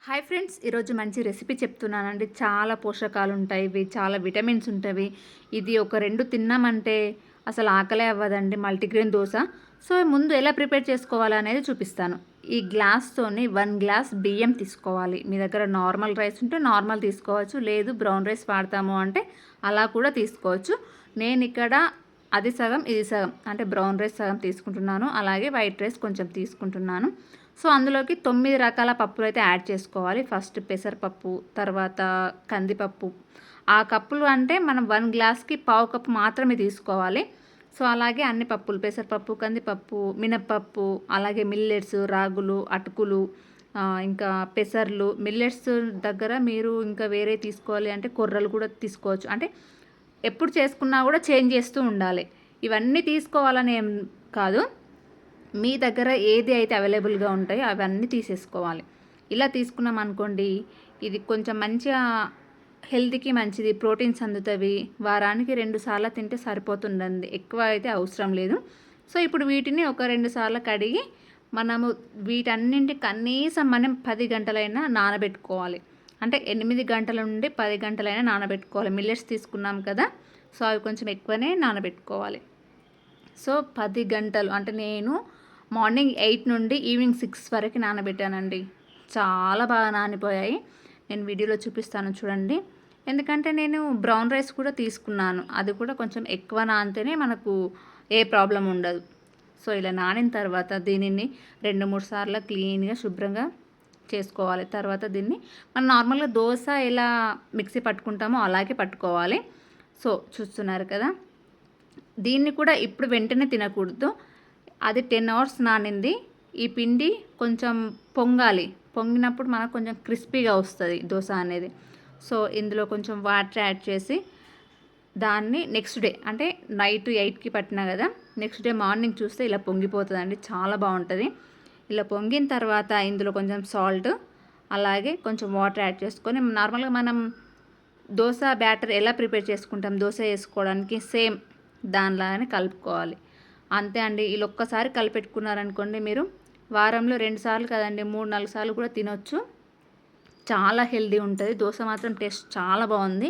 Hi friends, ఈరోజు మంచి recipe చెప్తున్నానండి. చాలా పోషకాలు ఉంటాయి, ఇవి చాలా విటమిన్స్ ఉంటాయి. ఇది ఒక 2 తిన్నామంటే అసలు ఆకలే అవ్వదండి. మల్టీగ్రెయిన్ దోశ. సో ముందు ఎలా ప్రిపేర్ చేసుకోవాలి అనేది చూపిస్తాను. ఈ గ్లాస్తోని 1 గ్లాస్ బియ్యం తీసుకోవాలి. మీ దగ్గర నార్మల్ రైస్ ఉంటే నార్మల్ తీసుకోవచ్చు, లేదు బ్రౌన్ రైస్ వాడతాము అంటే అలా కూడా తీసుకోవచ్చు. నేను ఇక్కడ అది సగం ఇది సగం, అంటే బ్రౌన్ రైస్ సగం తీసుకుంటున్నాను, అలాగే వైట్ రైస్ కొంచెం తీసుకుంటున్నాను. సో అందులోకి 9 రకాల పప్పులు అయితే యాడ్ చేసుకోవాలి. ఫస్ట్ పెసరపప్పు, తర్వాత కందిపప్పు. ఆ కప్పులు అంటే మనం 1 గ్లాస్కి పావు కప్పు మాత్రమే తీసుకోవాలి. సో అలాగే అన్ని పప్పులు, పెసరపప్పు, కందిపప్పు, మినప్పప్పు, అలాగే మిల్లెట్స్, రాగులు, అటుకులు, ఇంకా పెసర్లు. మిల్లెట్స్ దగ్గర మీరు ఇంకా వేరే తీసుకోవాలి అంటే కొర్రలు కూడా తీసుకోవచ్చు. అంటే ఎప్పుడు చేసుకున్నా కూడా చేంజ్ చేస్తూ ఉండాలి. ఇవన్నీ తీసుకోవాలని ఏం కాదు, మీ దగ్గర ఏది అయితే అవైలబుల్గా ఉంటాయో అవన్నీ తీసేసుకోవాలి. ఇలా తీసుకున్నాం అనుకోండి, ఇది కొంచెం మంచిగా హెల్త్కి మంచిది, ప్రోటీన్స్ అందుతాయి. వారానికి 2 సార్లు తింటే సరిపోతుందండి, ఎక్కువ అయితే అవసరం లేదు. సో ఇప్పుడు వీటిని ఒక 2 సార్లు కడిగి మనము వీటన్నింటి కనీసం మనం 10 గంటలైనా నానబెట్టుకోవాలి. అంటే 8 గంటల నుండి 10 గంటలైనా నానబెట్టుకోవాలి. మిల్లెట్స్ తీసుకున్నాం కదా, సో అవి కొంచెం ఎక్కువనే నానబెట్టుకోవాలి. సో 10 గంటలు అంటే నేను మార్నింగ్ 8 నుండి ఈవినింగ్ 6 వరకు నానబెట్టానండి. చాలా బాగా నానిపోయాయి. నేను వీడియోలో చూపిస్తాను చూడండి. ఎందుకంటే నేను బ్రౌన్ రైస్ కూడా తీసుకున్నాను, అది కూడా కొంచెం ఎక్కువ నానితేనే మనకు ఏ ప్రాబ్లం ఉండదు. సో ఇలా నానిన తర్వాత దీనిని 2-3 సార్లు క్లీన్గా శుభ్రంగా చేసుకోవాలి. తర్వాత దీన్ని మనం నార్మల్గా దోశ ఎలా మిక్సీ పట్టుకుంటామో అలాగే పట్టుకోవాలి. సో చూస్తున్నారు కదా, దీన్ని కూడా ఇప్పుడు వెంటనే తినకూడదు. అది 10 అవర్స్ నానింది. ఈ పిండి కొంచెం పొంగాలి, పొంగినప్పుడు మనకు కొంచెం క్రిస్పీగా వస్తుంది దోశ అనేది. సో ఇందులో కొంచెం వాటర్ యాడ్ చేసి దాన్ని నెక్స్ట్ డే, అంటే నైట్ 8కి పట్టినా కదా, నెక్స్ట్ డే మార్నింగ్ చూస్తే ఇలా పొంగిపోతుందండి, చాలా బాగుంటుంది. ఇలా పొంగిన తర్వాత ఇందులో కొంచెం సాల్ట్, అలాగే కొంచెం వాటర్ యాడ్ చేసుకొని నార్మల్గా మనం దోశ బ్యాటర్ ఎలా ప్రిపేర్ చేసుకుంటాం దోశ వేసుకోవడానికి, సేమ్ దానిలాగానే కలుపుకోవాలి. అంతే అండి. ఇలా ఒక్కసారి కలిపెట్టుకున్నారనుకోండి, మీరు వారంలో 2 సార్లు కదండి, 3-4 సార్లు కూడా తినొచ్చు. చాలా హెల్దీ ఉంటుంది. దోశ మాత్రం టేస్ట్ చాలా బాగుంది.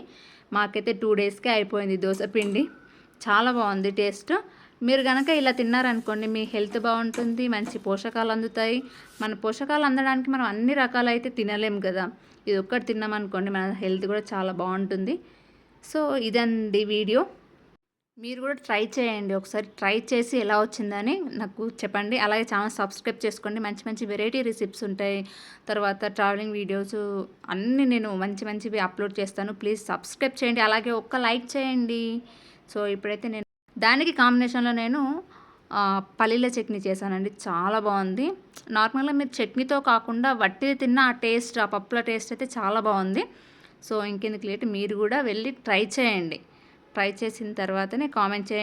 మాకైతే 2 డేస్కే అయిపోయింది దోశ పిండి. చాలా బాగుంది టేస్ట్. మీరు కనుక ఇలా తిన్నారనుకోండి, మీ హెల్త్ బాగుంటుంది, మంచి పోషకాలు అందుతాయి. మన పోషకాలు అందడానికి మనం అన్ని రకాలు అయితే తినలేం కదా, ఇది ఒక్కటి తిన్నామనుకోండి మన హెల్త్ కూడా చాలా బాగుంటుంది. సో ఇదండి వీడియో. మీరు కూడా ట్రై చేయండి, ఒకసారి ట్రై చేసి ఎలా వచ్చిందని నాకు చెప్పండి. అలాగే ఛానల్ సబ్స్క్రైబ్ చేసుకోండి, మంచి మంచి వెరైటీ రెసిపీస్ ఉంటాయి. తర్వాత ట్రావెలింగ్ వీడియోస్ అన్నీ నేను మంచి మంచివి అప్లోడ్ చేస్తాను. ప్లీజ్ సబ్స్క్రైబ్ చేయండి, అలాగే ఒక్క లైక్ చేయండి. సో ఇప్పుడైతే నేను దానికి కాంబినేషన్లో నేను పల్లీల చట్నీ చేశానండి, చాలా బాగుంది. నార్మల్గా మీరు చట్నీతో కాకుండా వట్టిది తిన్న ఆ టేస్ట్, ఆ పప్పుల టేస్ట్ అయితే చాలా బాగుంది. సో ఇంకెందుకు లేట్, మీరు కూడా వెళ్ళి ట్రై చేయండి. ట్రై చేసిన తర్వాతనే కామెంట్ చేయండి.